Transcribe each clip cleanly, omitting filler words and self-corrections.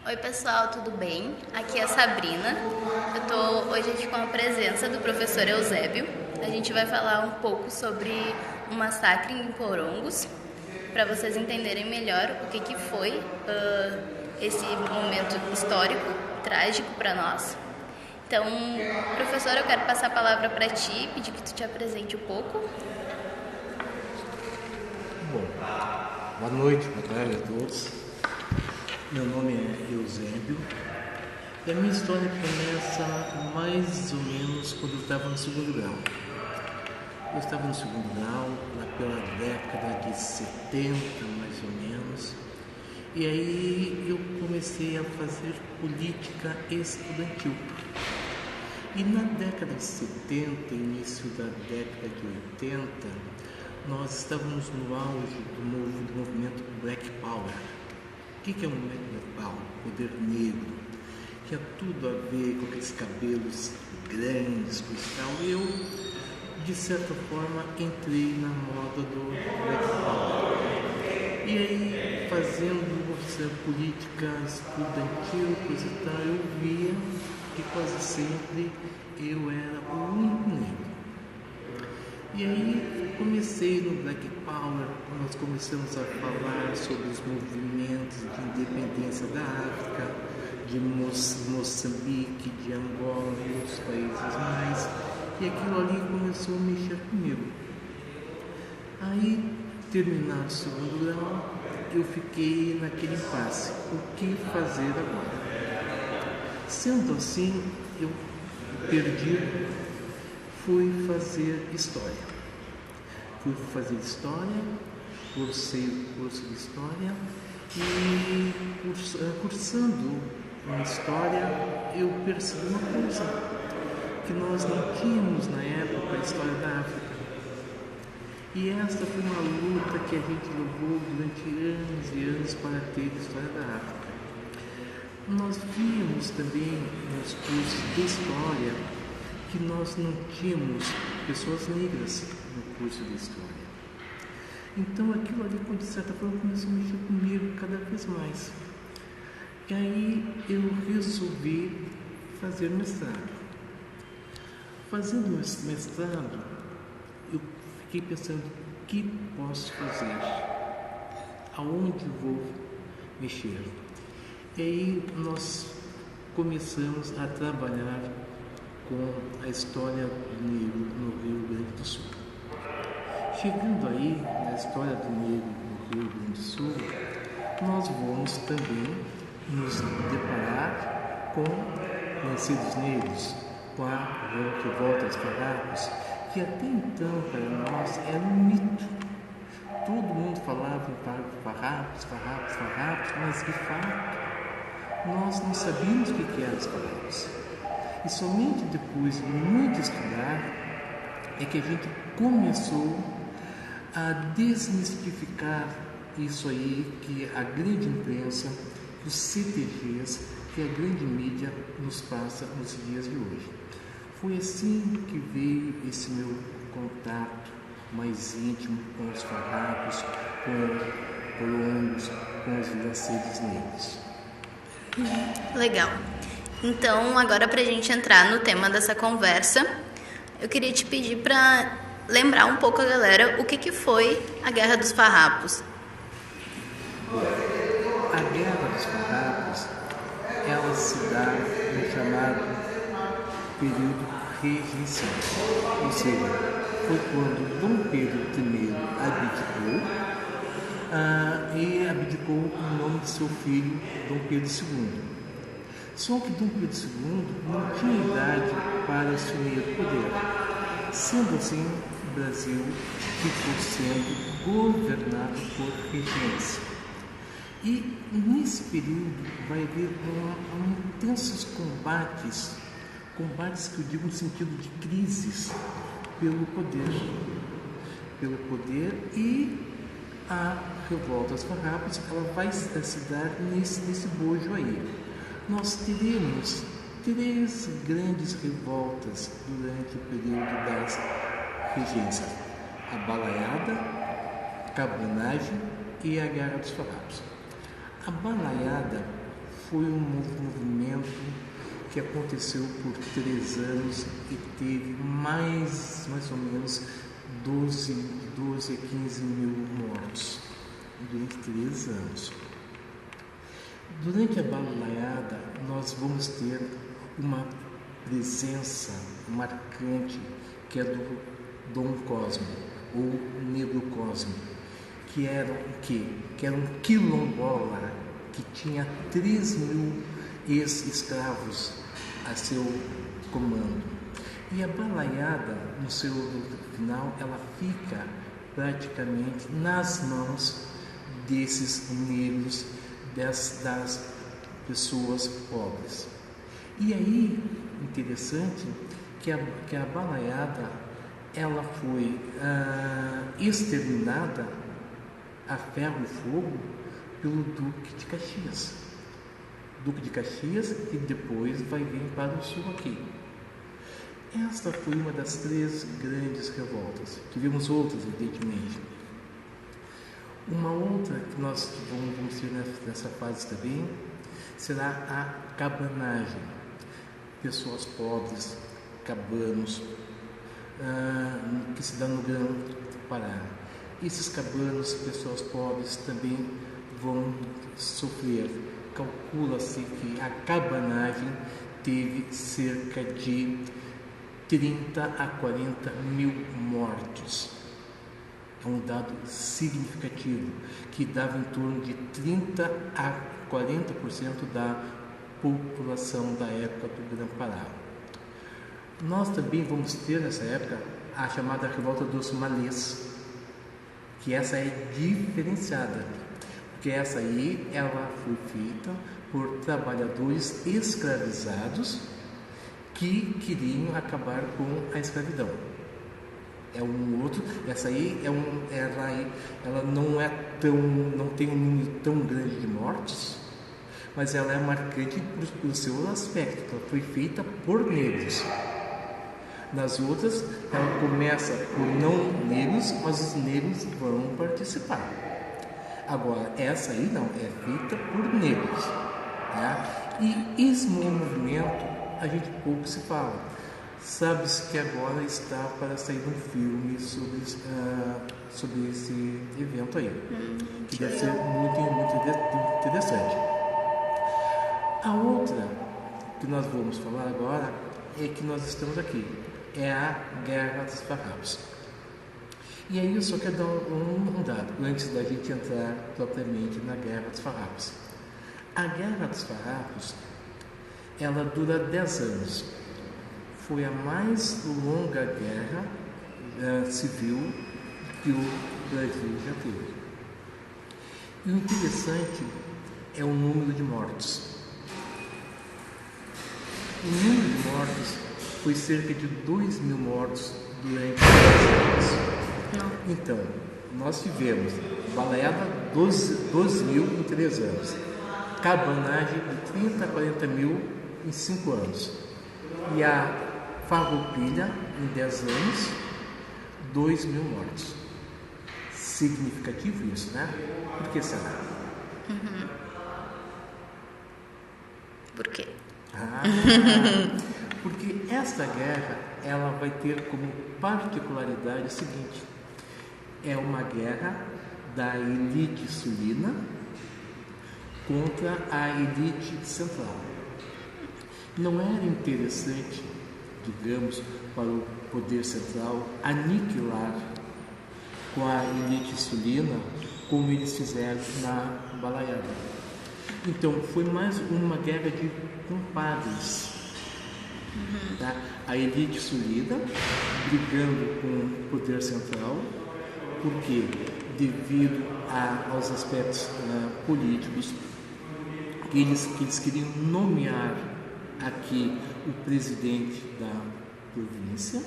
Oi pessoal, tudo bem? Aqui é a Sabrina. Eu tô hoje aqui com a presença do professor Eusébio. A gente vai falar um pouco sobre um massacre em Porongos, para vocês entenderem melhor o que foi esse momento histórico, trágico para nós. Então, professor, eu quero passar a palavra para ti, pedir que tu te apresente um pouco. Bom, boa noite, boa tarde a todos. Meu nome é Eusébio e a minha história começa mais ou menos quando eu estava no segundo grau. Eu estava no segundo grau, lá pela década de 70, mais ou menos, e aí eu comecei a fazer política estudantil. E na década de 70, início da década de 80, nós estávamos no auge do movimento Black Power. O que é um Black Power? Poder negro, que tinha tudo a ver com aqueles cabelos grandes, coisa e tal. Eu, de certa forma, entrei na moda do Black Power. E aí, fazendo política estudantil, coisa e tal, eu via que quase sempre eu era o único negro. E aí comecei no Black Power, nós começamos a falar sobre os movimentos de independência da África, de Moçambique, de Angola e outros países mais, e aquilo ali começou a mexer comigo. Aí, terminado o segundo grau, eu fiquei naquele impasse, o que fazer agora? Sendo assim, eu fui fazer história. Cursei o curso de história e cursando em história eu percebi uma coisa, que nós não tínhamos na época a história da África. E essa foi uma luta que a gente levou durante anos e anos para ter a história da África. Nós víamos também nos cursos de história que nós não tínhamos pessoas negras no curso de história. Então aquilo ali, de certa forma, começou a mexer comigo cada vez mais. E aí eu resolvi fazer mestrado. Fazendo mestrado, eu fiquei pensando o que posso fazer, aonde vou mexer. E aí nós começamos a trabalhar com a história do negro no Rio Grande do Sul. Chegando aí na história do negro no Rio Grande do Sul, nós vamos também nos deparar com nascidos negros, com a revolta dos farrapos, que até então para nós era um mito. Todo mundo falava em farrapos, mas de fato nós não sabíamos o que eram os farrapos. E somente depois de muito estudar é que a gente começou a desmistificar isso aí que a grande imprensa, os CTGs, que a grande mídia nos passa nos dias de hoje. Foi assim que veio esse meu contato mais íntimo com os farrapos, com Porongos, com os vilanceiros negros. Legal. Então, agora para a gente entrar no tema dessa conversa, eu queria te pedir para lembrar um pouco a galera o que foi a Guerra dos Farrapos. A Guerra dos Farrapos, ela se dá no chamado período regencial, ou seja, foi quando Dom Pedro I abdicou e abdicou em nome de seu filho Dom Pedro II. Só que Dom Pedro II não tinha idade para assumir o poder. Sendo assim, o Brasil ficou sendo governado por regência. E nesse período vai haver intensos combates que eu digo no sentido de crises pelo poder e a revolta dos farrapos, ela vai se dar nesse bojo aí. Nós teremos 3 grandes revoltas durante o período das regências: a balaiada, a cabanagem e a Guerra dos Farrapos. A balaiada foi um movimento que aconteceu por 3 anos e teve mais ou menos 12 a 15 mil mortos durante 3 anos. Durante a balaiada, nós vamos ter uma presença marcante que é do Dom Cosme, ou Negro Cosme, que era o quê? Que era um quilombola que tinha 3 mil ex-escravos a seu comando. E a balaiada, no seu final, ela fica praticamente nas mãos desses negros, das pessoas pobres. E aí, interessante que a balaiada ela foi exterminada a ferro e fogo pelo Duque de Caxias. Duque de Caxias, que depois vai vir para o sul aqui. Esta foi uma das 3 grandes revoltas. Tivemos outras, evidentemente. Uma outra que nós vamos ter nessa fase também será a cabanagem. Pessoas pobres, cabanos, que se dá no Grande Pará. Esses cabanos, pessoas pobres, também vão sofrer. Calcula-se que a cabanagem teve cerca de 30 a 40 mil mortos. É um dado significativo, que dava em torno de 30 a 40% da população da época do Grande Pará. Nós também vamos ter nessa época a chamada Revolta dos Malês, que essa é diferenciada, porque essa aí ela foi feita por trabalhadores escravizados que queriam acabar com a escravidão. É um outro, essa aí ela não tem um número tão grande de mortes, mas ela é marcante pelo seu aspecto. Ela foi feita por negros. Nas outras, ela começa por não negros, mas os negros vão participar. Agora, essa aí não, é feita por negros. Né? E esse movimento, a gente pouco se fala. Sabe-se que agora está para sair um filme sobre esse evento aí, que deve ser muito interessante. A outra que nós vamos falar agora é que nós estamos aqui, é a Guerra dos Farrapos. E aí eu só quero dar um dado, antes da gente entrar propriamente na Guerra dos Farrapos. A Guerra dos Farrapos, ela dura 10 anos. Foi a mais longa guerra civil que o Brasil já teve. E o interessante é o número de mortos. O número de mortos foi cerca de 2 mil mortos durante 10 anos. Então, nós tivemos balaiada 12 mil em 3 anos, cabanagem de 30 a 40 mil em 5 anos, e a farroupilha em 10 anos, 2 mil mortos. Significativo isso, né? Por que será? Por quê? Porque esta guerra ela vai ter como particularidade o seguinte: é uma guerra da elite sulina contra a elite central. Não era interessante, digamos, para o poder central aniquilar com a elite sulina como eles fizeram na balaiada. Então foi mais uma guerra de compadres. Tá? A elite sulina brigando com o poder central, porque devido aos aspectos políticos que eles queriam nomear aqui o presidente da província,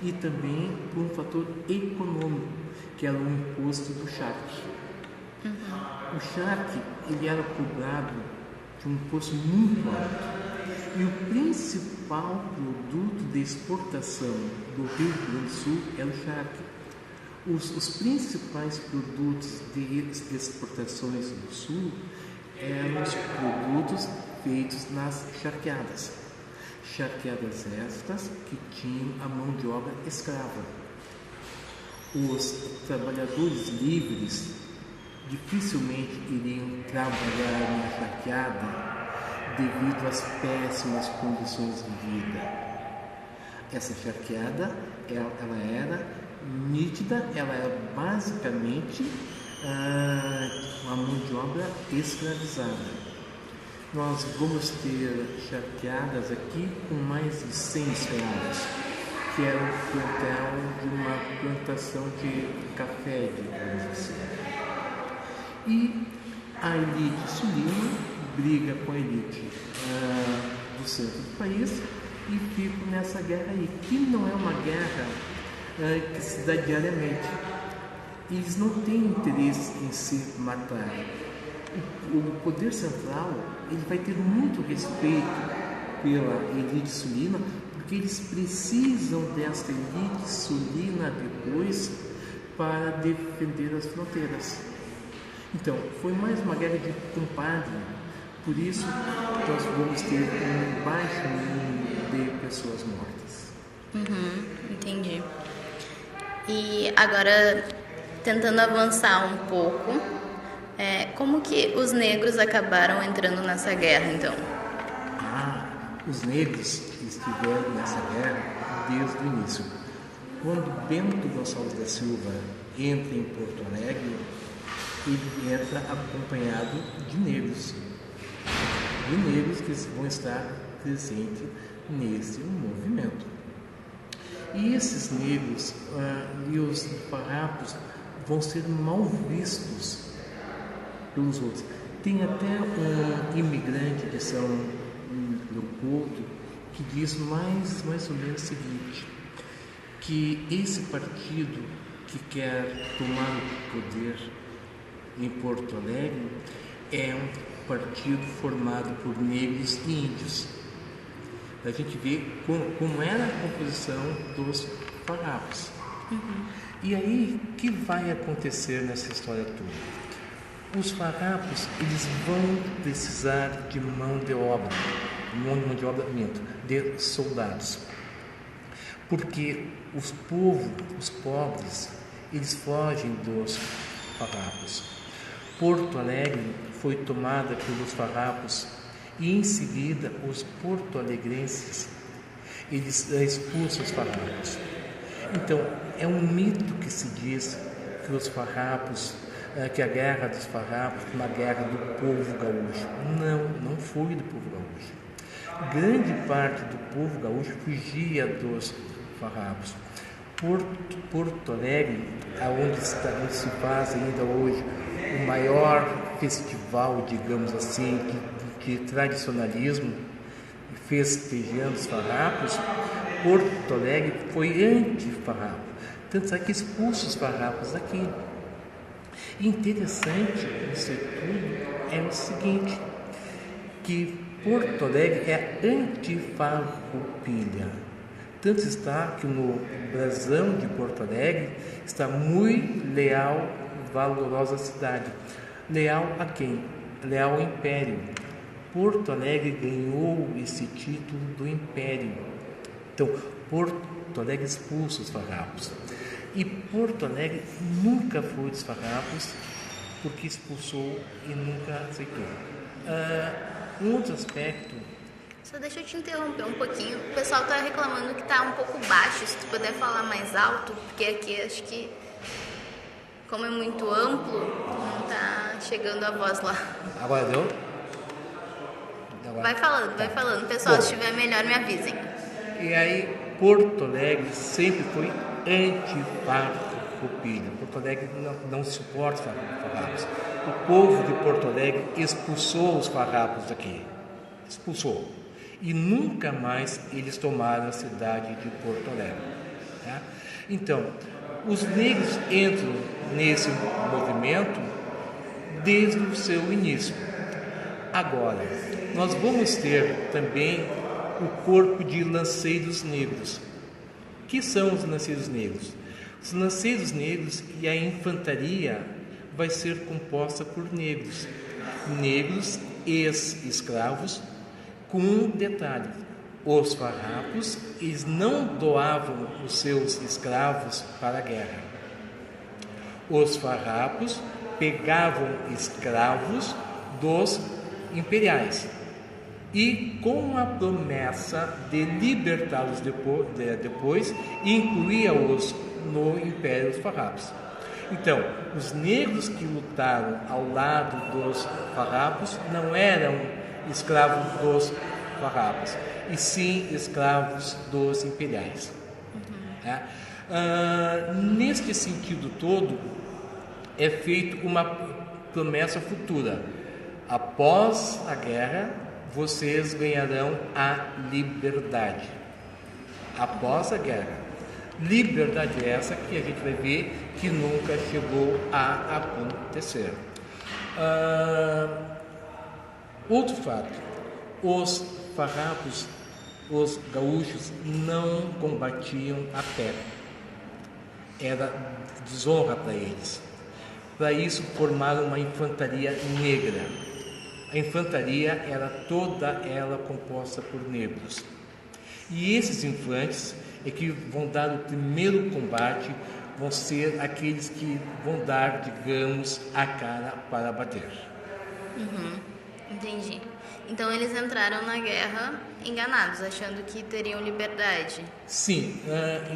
e também por um fator econômico, que era o imposto do charque. O charque ele era cobrado de um imposto muito alto, e o principal produto de exportação do Rio Grande do Sul era o charque. Os principais produtos de exportações do Sul eram os produtos feitos nas charqueadas. Charqueadas estas que tinham a mão de obra escrava. Os trabalhadores livres dificilmente iriam trabalhar na charqueada devido às péssimas condições de vida. Essa charqueada, ela era nítida, ela era basicamente uma mão de obra escravizada. Nós vamos ter charqueadas aqui com mais de 100 escravos, que eram o plantel de uma plantação de café, digamos assim. E a elite sulina briga com a elite do centro do país e ficam nessa guerra aí, que não é uma guerra que se dá diariamente. Eles não têm interesse em se matar. O poder central ele vai ter muito respeito pela elite sulina, porque eles precisam dessa elite sulina depois para defender as fronteiras. Então, foi mais uma guerra de compadre. Por isso, nós vamos ter um baixo número de pessoas mortas. Entendi. E agora, tentando avançar um pouco, como que os negros acabaram entrando nessa guerra, então? Os negros estiveram nessa guerra desde o início. Quando Bento Gonçalves da Silva entra em Porto Alegre, ele entra acompanhado de negros que vão estar presentes nesse movimento. E esses negros e os farrapos vão ser mal vistos pelos outros. Tem até um imigrante de São Leopoldo que diz mais ou menos o seguinte, que esse partido que quer tomar o poder em Porto Alegre é um partido formado por negros e índios. A gente vê como era a composição dos farrapos. E aí, o que vai acontecer nessa história toda? Os farrapos, eles vão precisar de mão de obra, de soldados. Porque os pobres, eles fogem dos farrapos. Porto Alegre foi tomada pelos farrapos e em seguida os porto-alegrenses eles expulsam os farrapos. Então é um mito que se diz que os farrapos, que a guerra dos farrapos foi uma guerra do povo gaúcho. Não foi do povo gaúcho. Grande parte do povo gaúcho fugia dos farrapos. Porto Alegre, onde se faz ainda hoje o maior festival, digamos assim, de tradicionalismo, festejando os farrapos, Porto Alegre foi anti-farrapo. Tanto é que expulsa os farrapos daqui. Interessante isso tudo é o seguinte, que Porto Alegre é anti-farroupilha. Tanto está que no brasão de Porto Alegre está muito leal, valorosa cidade. Leal a quem? Leal ao Império. Porto Alegre ganhou esse título do Império. Então, Porto Alegre expulsa os farrapos. E Porto Alegre nunca foi dos farrapos, porque expulsou e nunca aceitou. Um outro aspecto... Só deixa eu te interromper um pouquinho. O pessoal está reclamando que está um pouco baixo. Se tu puder falar mais alto, porque aqui acho que, como é muito amplo, não está chegando a voz lá. Agora deu? Vai falando. Pessoal, bom, se estiver melhor, me avisem. E aí, Porto Alegre sempre foi anti-farroupilha. Porto Alegre não suporta farrapos. O povo de Porto Alegre expulsou os farrapos daqui. Expulsou. E nunca mais eles tomaram a cidade de Porto Alegre. Tá? Então, os negros entram nesse movimento desde o seu início. Agora, nós vamos ter também o corpo de lanceiros negros. O que são os lanceiros negros? Os lanceiros negros e a infantaria vai ser composta por negros. negros ex-escravos, com um detalhe: os farrapos, eles não doavam os seus escravos para a guerra. Os farrapos pegavam escravos dos imperiais e, com a promessa de libertá-los depois, incluía-os no Império dos Farrapos. Então, os negros que lutaram ao lado dos farrapos não eram escravos dos farrapos, e sim escravos dos imperiais. Neste sentido todo, é feita uma promessa futura: após a guerra, vocês ganharão a liberdade. Após a guerra. Liberdade essa que a gente vai ver que nunca chegou a acontecer. Outro fato: os farrapos, os gaúchos, não combatiam a pé. Era desonra para eles. Para isso, formaram uma infantaria negra. A infantaria era toda ela composta por negros. E esses infantes é que vão dar o primeiro combate, vão ser aqueles que vão dar, digamos, a cara para bater. Entendi. Então eles entraram na guerra enganados, achando que teriam liberdade. Sim,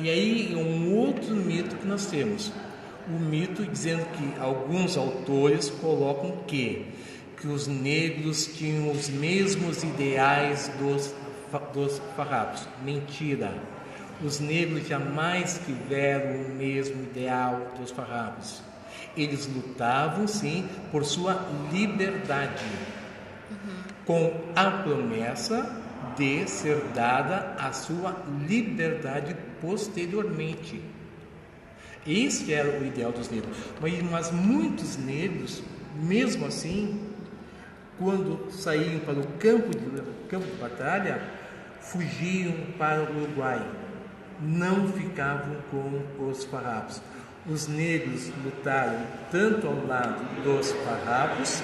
e aí um outro mito que nós temos. O mito dizendo que alguns autores colocam que os negros tinham os mesmos ideais dos farrapos. Mentira. Os negros jamais tiveram o mesmo ideal dos farrapos. Eles lutavam, sim, por sua liberdade, com a promessa de ser dada a sua liberdade posteriormente. Esse era o ideal dos negros. Mas muitos negros, mesmo assim, quando saíam para o campo de batalha, fugiam para o Uruguai. Não ficavam com os farrapos. Os negros lutaram tanto ao lado dos farrapos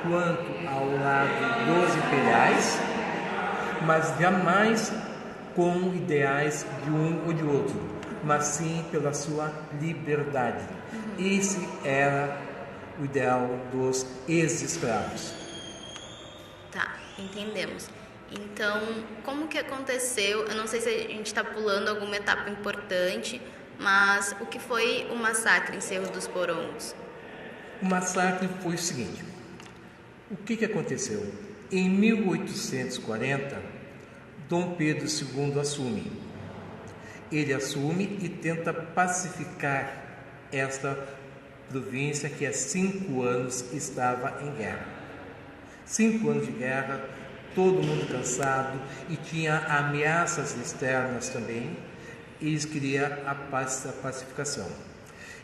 quanto ao lado dos imperiais, mas jamais com ideais de um ou de outro, mas sim pela sua liberdade. Esse era o ideal dos ex-escravos. Tá, entendemos. Então, como que aconteceu? Eu não sei se a gente está pulando alguma etapa importante, mas o que foi o massacre em Cerro dos Porongos? O massacre foi o seguinte: o que aconteceu? Em 1840, Dom Pedro II assume. Ele assume e tenta pacificar esta província que há 5 anos estava em guerra. 5 anos de guerra, todo mundo cansado, e tinha ameaças externas também. Eles queriam a pacificação.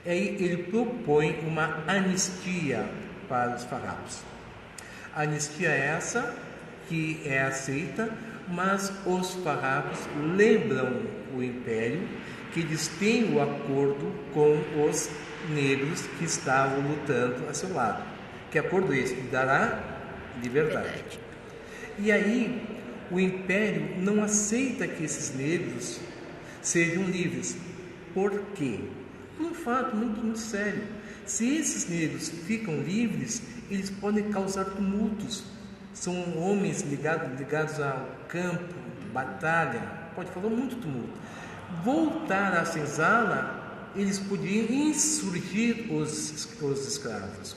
E aí ele propõe uma anistia para os farrapos. A anistia essa que é aceita, mas os farrapos lembram o Império que eles têm o acordo com os negros que estavam lutando a seu lado. Que acordo esse? Que dará liberdade. E aí o Império não aceita que esses negros sejam livres. Por quê? Um fato muito sério. Se esses negros ficam livres, eles podem causar tumultos. São homens ligados ao campo, batalha, pode falar muito tumulto. Voltar à senzala, eles podiam insurgir os escravos.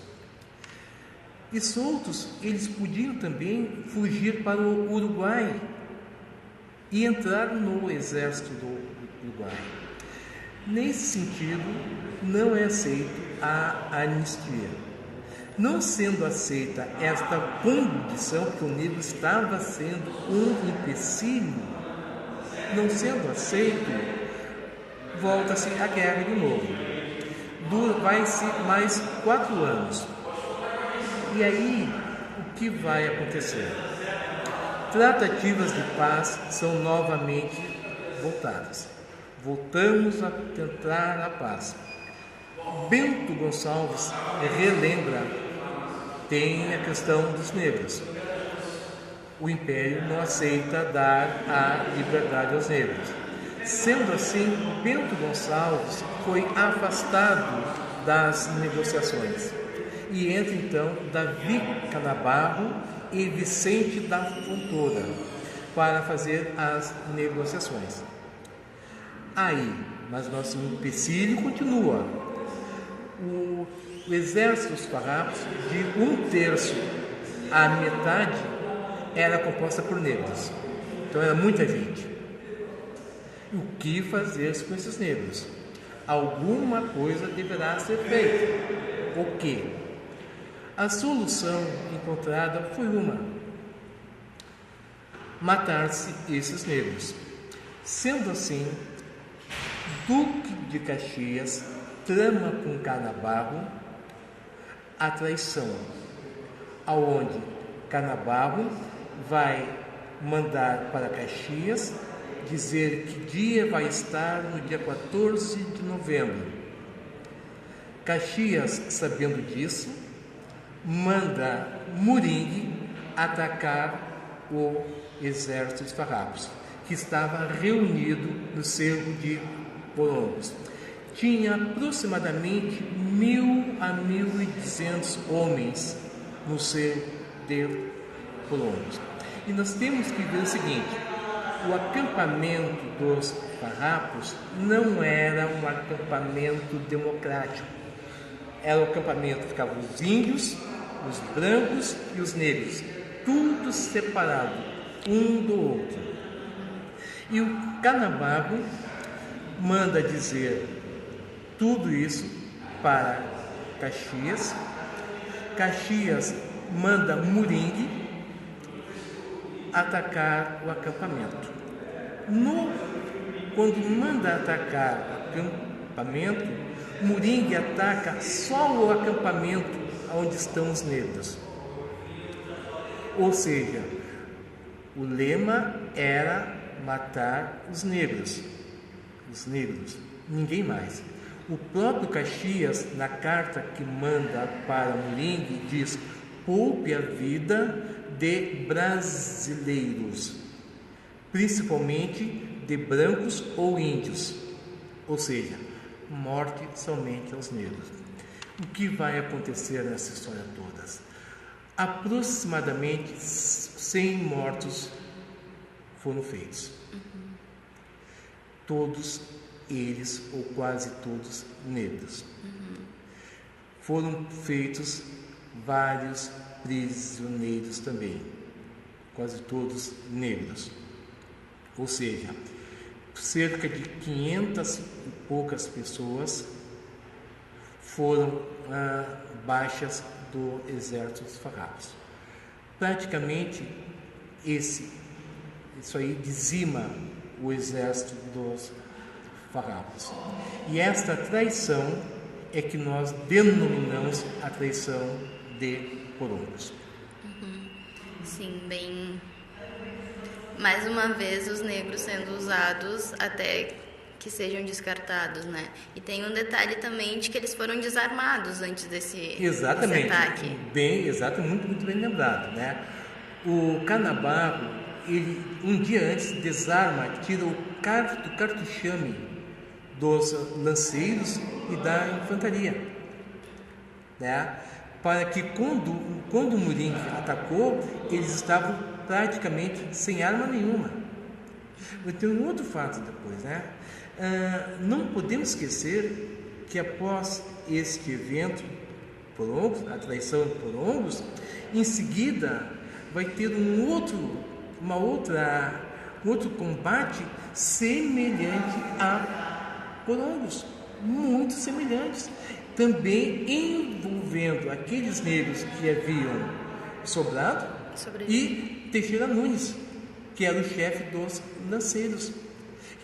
E soltos, eles podiam também fugir para o Uruguai e entrar no exército do Uruguai. Nesse sentido, não é aceito a anistia. Não sendo aceita esta condição, que o negro estava sendo um empecilho, não sendo aceito, volta-se a guerra de novo. Vai-se mais 4 anos. E aí, o que vai acontecer? Tratativas de paz são novamente voltadas. Voltamos a tentar a paz. Bento Gonçalves relembra tem a questão dos negros. O Império não aceita dar a liberdade aos negros. Sendo assim, Bento Gonçalves foi afastado das negociações. E entra então Davi Canabarro e Vicente da Fontoura para fazer as negociações. Aí, mas nosso empecilho continua. O exército dos farrapos, de 1/3 à metade, era composta por negros. Então era muita gente. O que fazer com esses negros? Alguma coisa deverá ser feita. O quê? A solução encontrada foi uma: matar-se esses negros. Sendo assim, Duque de Caxias trama com Canabarro a traição, aonde Canabarro vai mandar para Caxias dizer que dia vai estar no dia 14 de novembro. Caxias, sabendo disso, manda Moringue atacar o exército dos farrapos, que estava reunido no cerro de Porongos. Tinha aproximadamente 1.000 a 1.200 homens no cerro de Porongos. E nós temos que ver o seguinte: o acampamento dos farrapos não era um acampamento democrático. Era o acampamento, ficavam os índios, os brancos e os negros, tudo separado um do outro. E o Canabarro manda dizer tudo isso para Caxias. Caxias manda Moringue atacar o acampamento. Quando manda atacar o acampamento, Moringue ataca só o acampamento onde estão os negros. Ou seja, o lema era matar os negros, ninguém mais. O próprio Caxias, na carta que manda para Moringue, diz: poupe a vida de brasileiros, principalmente de brancos ou índios, ou seja, morte somente aos negros. O que vai acontecer nessa história toda? Aproximadamente 100 mortos foram feitos. Todos eles, ou quase todos, negros. Foram feitos vários prisioneiros também, quase todos negros. Ou seja, cerca de 500 e poucas pessoas foram baixas do exército dos farrapos. Praticamente isso aí dizima o exército dos farrapos. E esta traição é que nós denominamos a traição de Porongos. Sim, bem... Mais uma vez, os negros sendo usados até que sejam descartados, né? E tem um detalhe também de que eles foram desarmados antes desse ataque. Muito bem lembrado, né? O Canabarro, ele um dia antes desarma, tira o cartuchame dos lanceiros e da infantaria, né? Para que quando o Moringue atacou, eles estavam praticamente sem arma nenhuma. Tem um outro fato depois, né? Não podemos esquecer que após este evento, a traição de Porongos, em seguida vai ter um outro combate semelhante a Porongos, muito semelhantes, também envolvendo aqueles negros que haviam sobrado e Teixeira Nunes, que era o chefe dos lanceiros.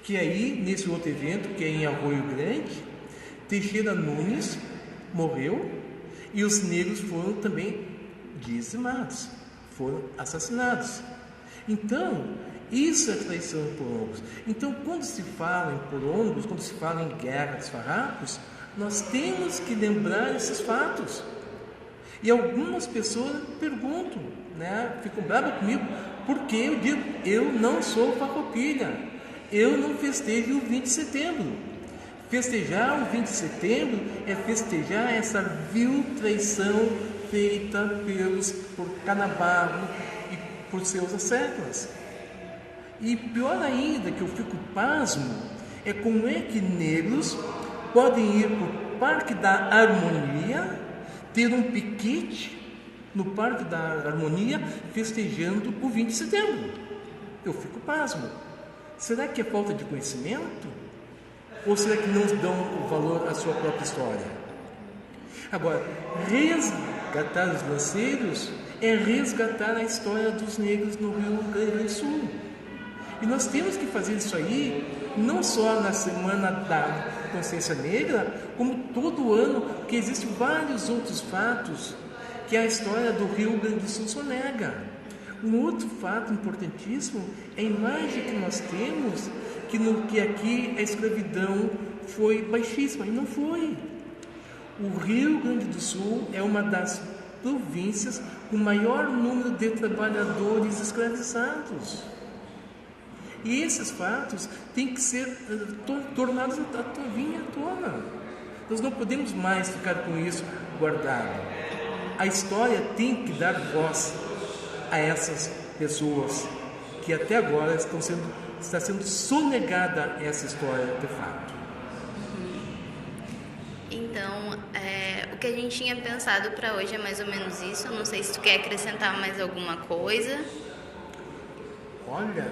Que aí, nesse outro evento, que é em Arroio Grande, Teixeira Nunes morreu e os negros foram também dizimados, foram assassinados. Então, isso é traição em Porongos. Então, quando se fala em Porongos, quando se fala em guerra dos farrapos, nós temos que lembrar esses fatos. E algumas pessoas perguntam, né, ficam bravas comigo, porque eu digo, eu não sou farroupilha, eu não festejo o 20 de setembro. Festejar o 20 de setembro é festejar essa vil traição feita por Canabarro e por seus asseclas. E pior ainda, que eu fico pasmo, é como é que negros podem ir para o Parque da Harmonia, ter um piquete no Parque da Harmonia festejando o 20 de setembro. Eu fico pasmo. Será que é falta de conhecimento? Ou será que não dão o valor à sua própria história? Agora, resgatar os lanceiros é resgatar a história dos negros no Rio Grande do Sul. E nós temos que fazer isso aí, não só na Semana da Consciência Negra, como todo ano, porque existem vários outros fatos que a história do Rio Grande do Sul sonega. Um outro fato importantíssimo é a imagem que nós temos que aqui a escravidão foi baixíssima, e não foi. O Rio Grande do Sul é uma das províncias com maior número de trabalhadores escravizados. E esses fatos têm que ser tornados a vir à tona. Nós não podemos mais ficar com isso guardado. A história tem que dar voz a essas pessoas que até agora está sendo sonegada essa história de fato. Então, o que a gente tinha pensado para hoje é mais ou menos isso. Eu não sei se tu quer acrescentar mais alguma coisa. Olha,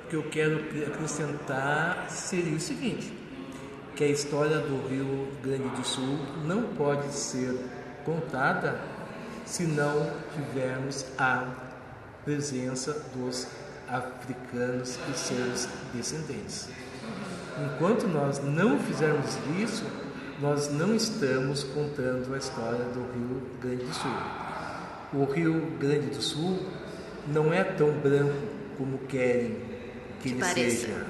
o que eu quero acrescentar seria o seguinte, que a história do Rio Grande do Sul não pode ser contada se não tivermos a presença dos africanos e seus descendentes. Enquanto nós não fizermos isso, nós não estamos contando a história do Rio Grande do Sul. O Rio Grande do Sul não é tão branco como querem que ele seja.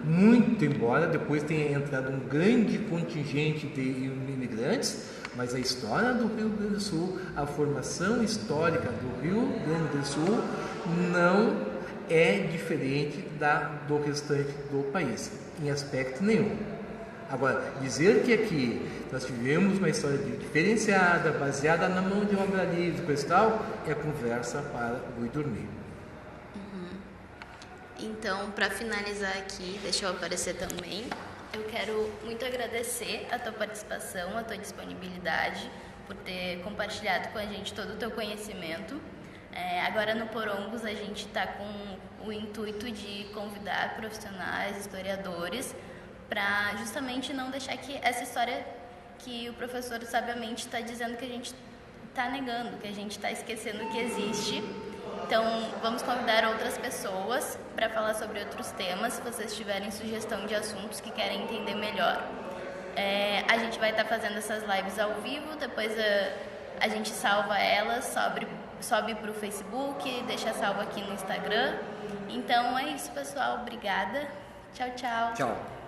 Muito embora depois tenha entrado um grande contingente de imigrantes, mas a história do Rio Grande do Sul, a formação histórica do Rio Grande do Sul não é diferente do restante do país, em aspecto nenhum. Agora, dizer que aqui nós tivemos uma história diferenciada, baseada na mão de obra livre, coisa e tal, é conversa para o dormir. Então, para finalizar aqui, deixa eu aparecer também. Eu quero muito agradecer a tua participação, a tua disponibilidade, por ter compartilhado com a gente todo o teu conhecimento. Agora no Porongos a gente está com o intuito de convidar profissionais, historiadores, para justamente não deixar que essa história que o professor sabiamente está dizendo que a gente está negando, que a gente está esquecendo que existe. Então, vamos convidar outras pessoas para falar sobre outros temas, se vocês tiverem sugestão de assuntos que querem entender melhor. A gente vai estar fazendo essas lives ao vivo, depois a gente salva elas, sobe para o Facebook, deixa salvo aqui no Instagram. Então, é isso, pessoal. Obrigada. Tchau, tchau. Tchau.